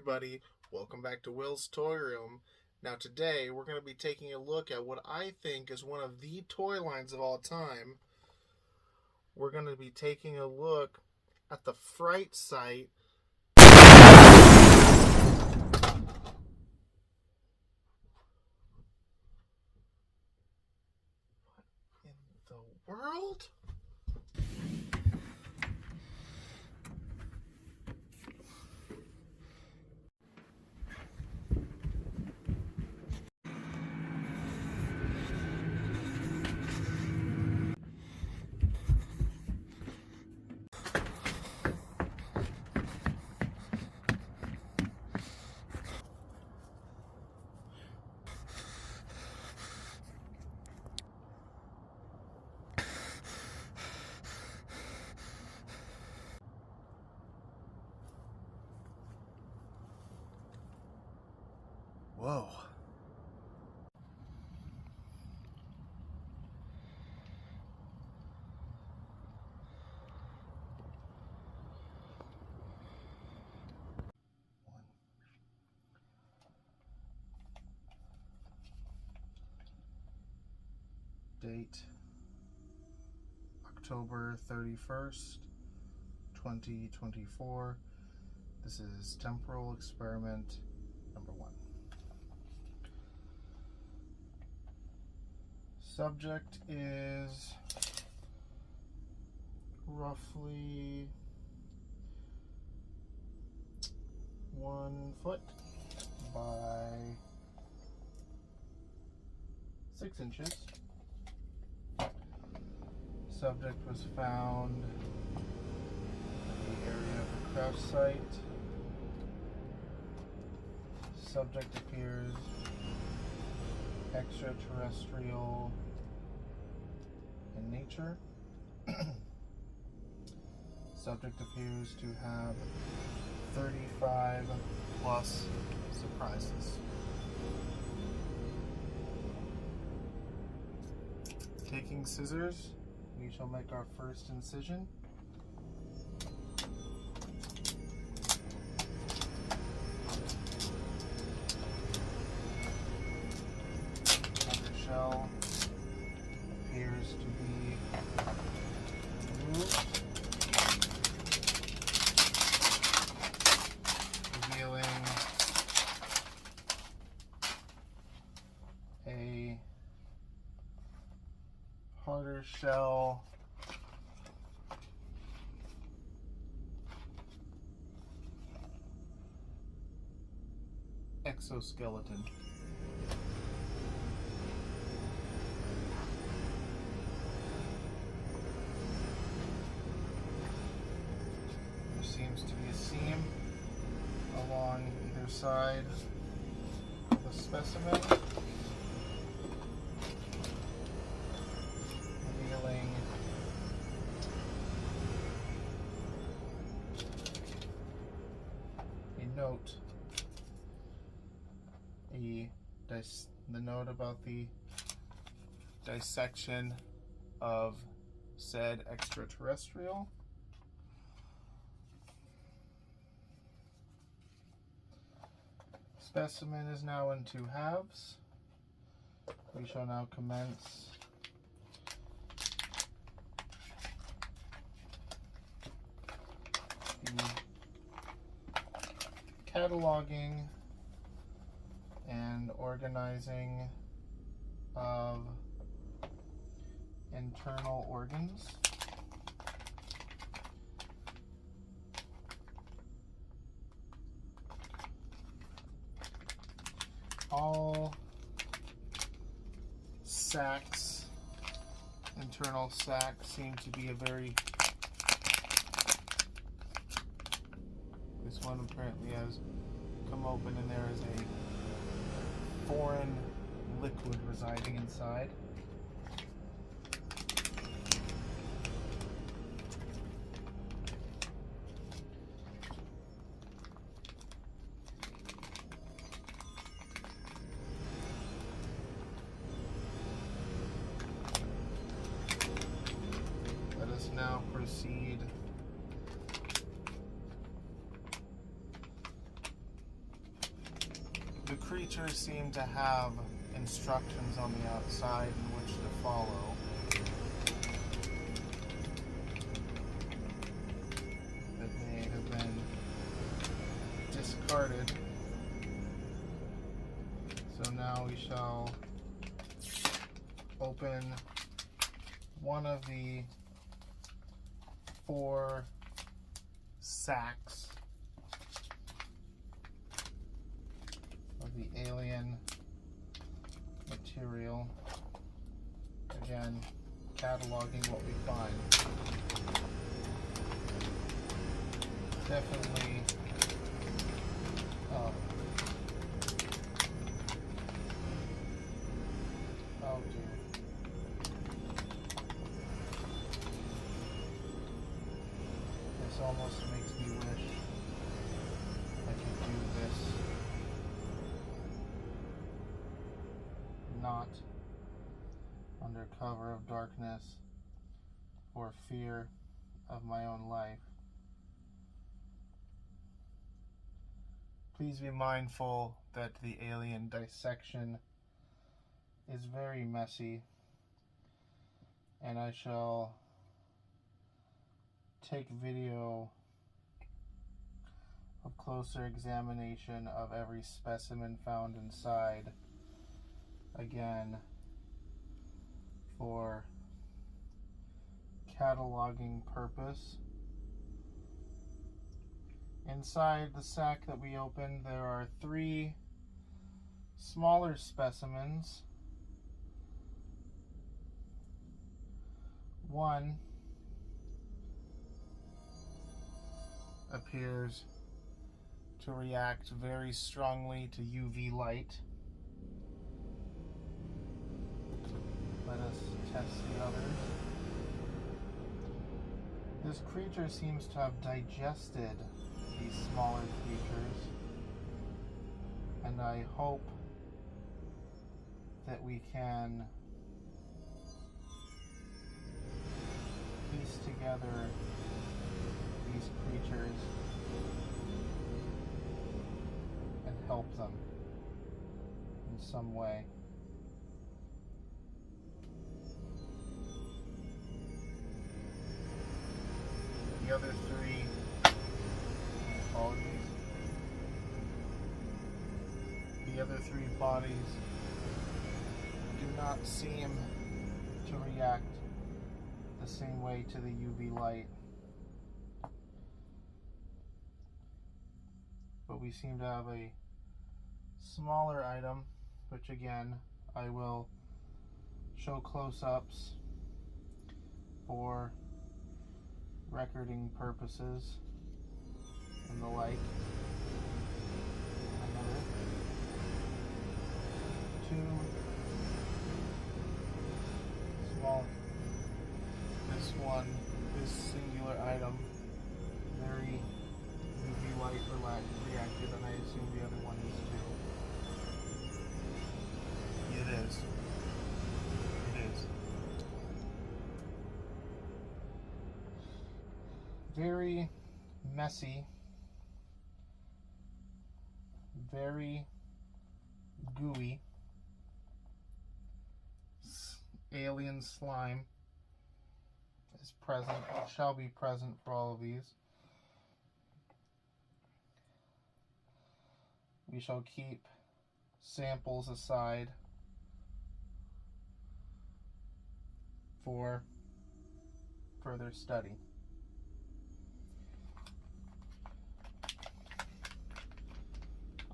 everybody, welcome back to Will's Toy Room. Now today we're going to be taking a look at what I think is one of the toy lines of all time. We're going to be taking a look at the Fright Sight. What in the world? Whoa. Date October 31st, 2024. This is temporal experiment number 1. Subject is roughly 1 foot by 6 inches. Subject was found in the area of the crash site. Subject appears extraterrestrial in nature. Subject appears to have 35 plus surprises. Taking scissors, we shall make our first incision. Shell appears to be removed, revealing a harder shell exoskeleton. Seems to be a seam along either side of the specimen, revealing a note, the note about the dissection of said extraterrestrial. Specimen is now in 2 halves. We shall now commence the cataloging and organizing of internal organs. All sacs, internal sacs, seem to be a very... This one apparently has come open and there is a foreign liquid residing inside. Now proceed The creatures seem to have instructions on the outside in which to follow. That may have been discarded. So now we shall open one of the 4 sacks of the alien material. Again, cataloging what we find. Definitely oh dear. This almost makes me wish I could do this not under cover of darkness or fear of my own life. Please be mindful that the alien dissection is very messy, and I shall take video of closer examination of every specimen found inside, again, for cataloging purpose. Inside the sack that we opened, there are 3 smaller specimens. One appears to react very strongly to UV light. Let us test the others. This creature seems to have digested these smaller creatures, and I hope that we can piece together these creatures and help them in some way. The other 3, apologies, the other 3 bodies do not seem to react the same way to the UV light, but we seem to have a smaller item, which again I will show close-ups for recording purposes and the like. Another 2 small. This singular item, very UV light reacted, and I assume the other one is too. It is. It is. Very messy, very gooey alien slime is present, shall be present for all of these. We shall keep samples aside for further study.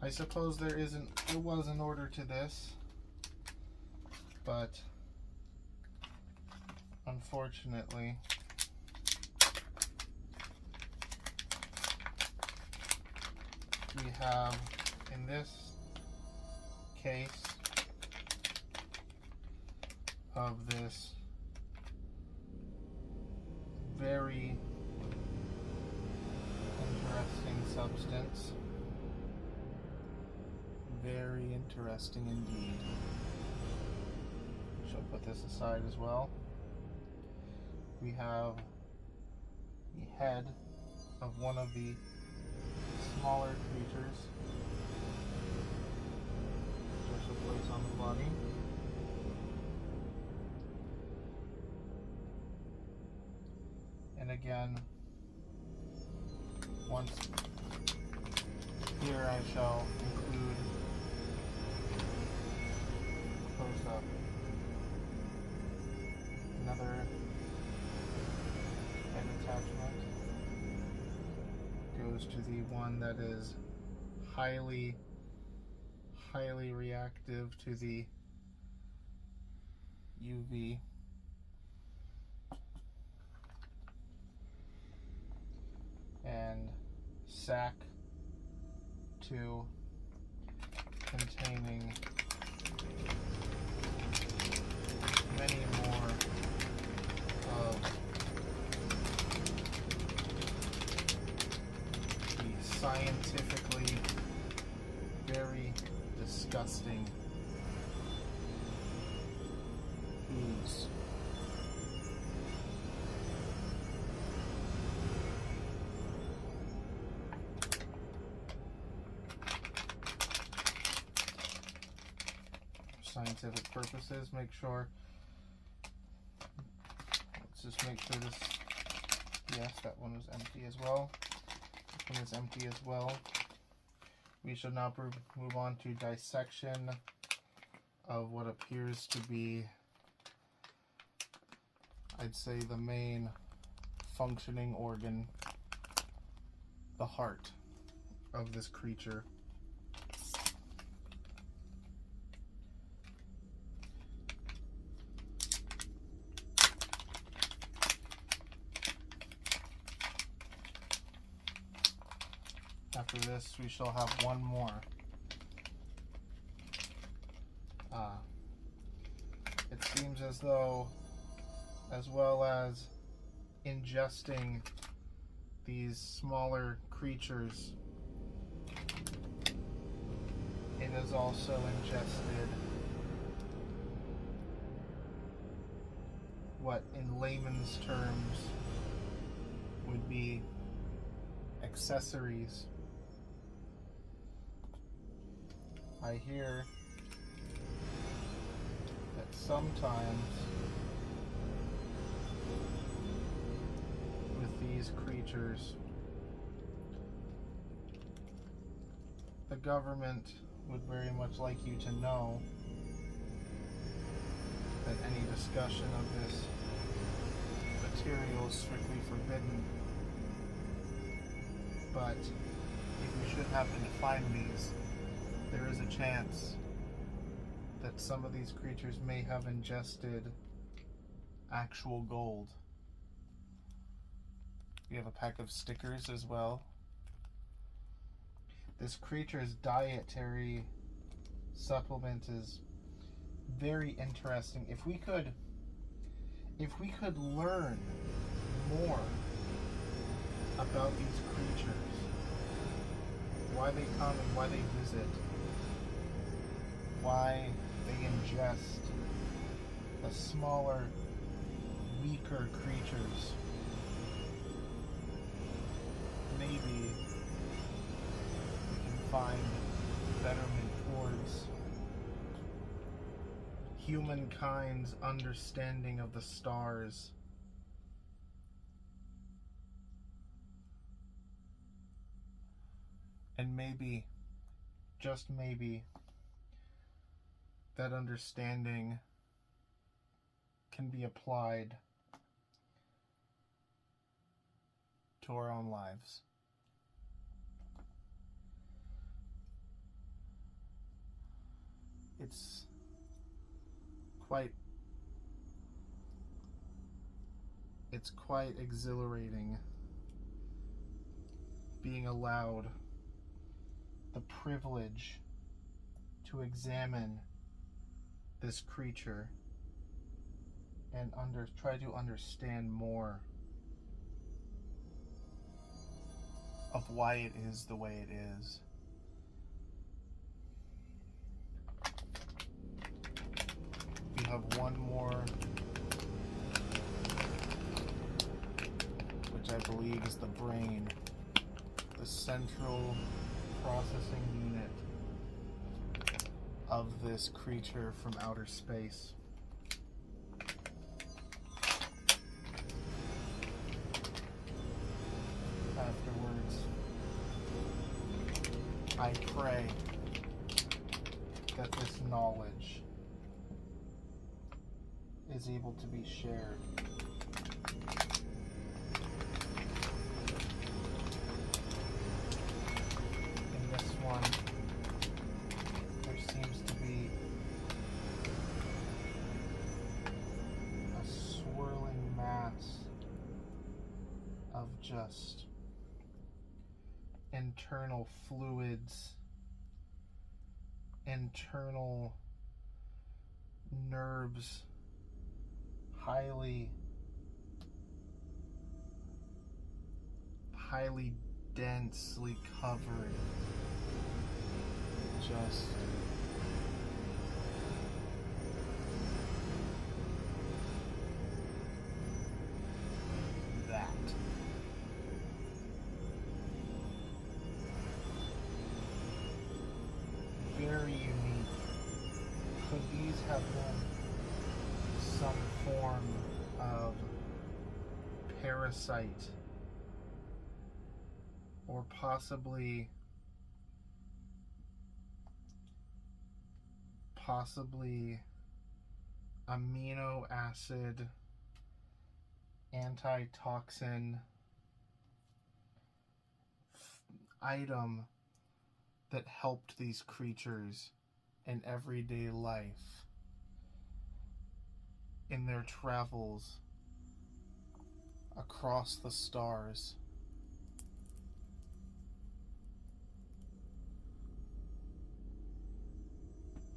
I suppose there was an order to this, but unfortunately we have, in this case, of this very interesting substance. Very interesting indeed. Shall put this aside as well. We have the head of one of the smaller creatures. body. And again, once here I shall include close-up. Another head attachment goes to the one that is highly reactive to the UV. And sack 2 containing many more of the scientifically very disgusting ooze. Scientific purposes, make sure, let's just make sure this, yes, that one was empty as well. This one is empty as well. We should now move on to dissection of what appears to be, I'd say, the main functioning organ, the heart of this creature. After this, we shall have one more. It seems as though, as well as ingesting these smaller creatures, it has also ingested what in layman's terms would be accessories. I hear that sometimes with these creatures, the government would very much like you to know that any discussion of this material is strictly forbidden. But if you should happen to find these, there is a chance that some of these creatures may have ingested actual gold. We have a pack of stickers as well. This creature's dietary supplement is very interesting. If we could learn more about these creatures, why they come and why they visit, why they ingest the smaller, weaker creatures, maybe we can find betterment towards humankind's understanding of the stars. And maybe, just maybe, that understanding can be applied to our own lives. It's quite exhilarating being allowed the privilege to examine this creature and try to understand more of why it is the way it is. We have one more, which I believe is the brain, the central processing unit of this creature from outer space. Afterwards, I pray that this knowledge is able to be shared. In this one, there seems to be a swirling mass of just internal fluids, internal nerves, highly densely covered, just that. Very unique. Could these have been some form of parasite, or possibly amino acid antitoxin item that helped these creatures in everyday life, in their travels across the stars.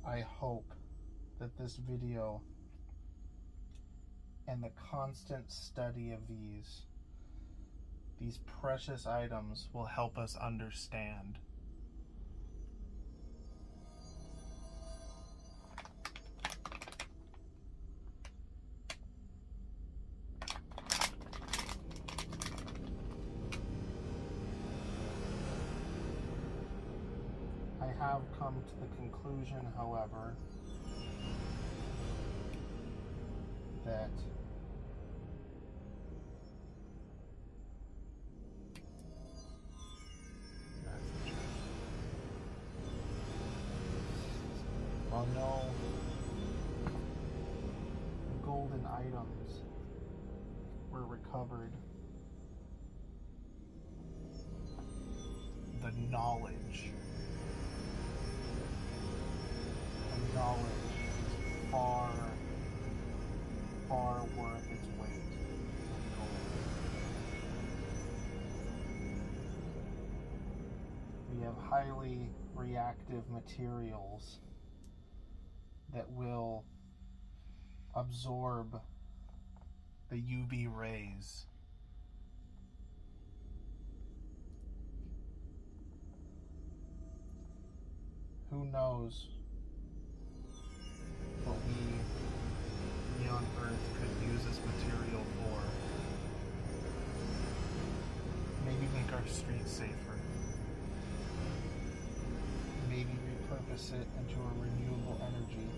I hope that this video and the constant study of these precious items will help us understand. I have come to the conclusion, however, that while no golden items were recovered, the knowledge is far worth its weight in gold. We have highly reactive materials that will absorb the UV rays. Who knows what we on Earth could use this material for? Maybe make our streets safer. Maybe repurpose it into a renewable energy.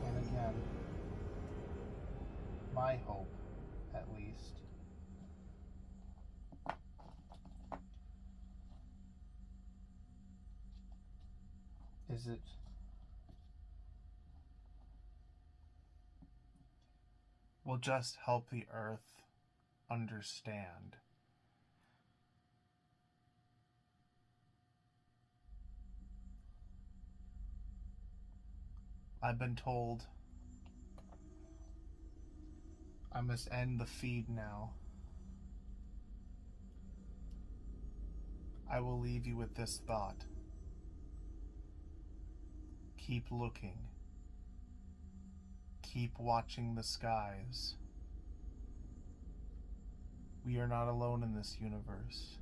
And again, my hope, at least, is it will just help the Earth understand I've been told I must end the feed now. I will leave you with this thought. Keep looking. Keep watching the skies. We are not alone in this universe.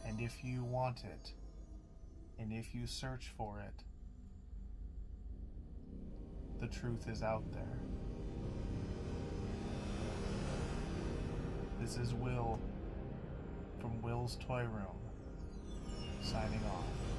And if you want it, and if you search for it, the truth is out there. this is Will from Will's Toy Room, signing off.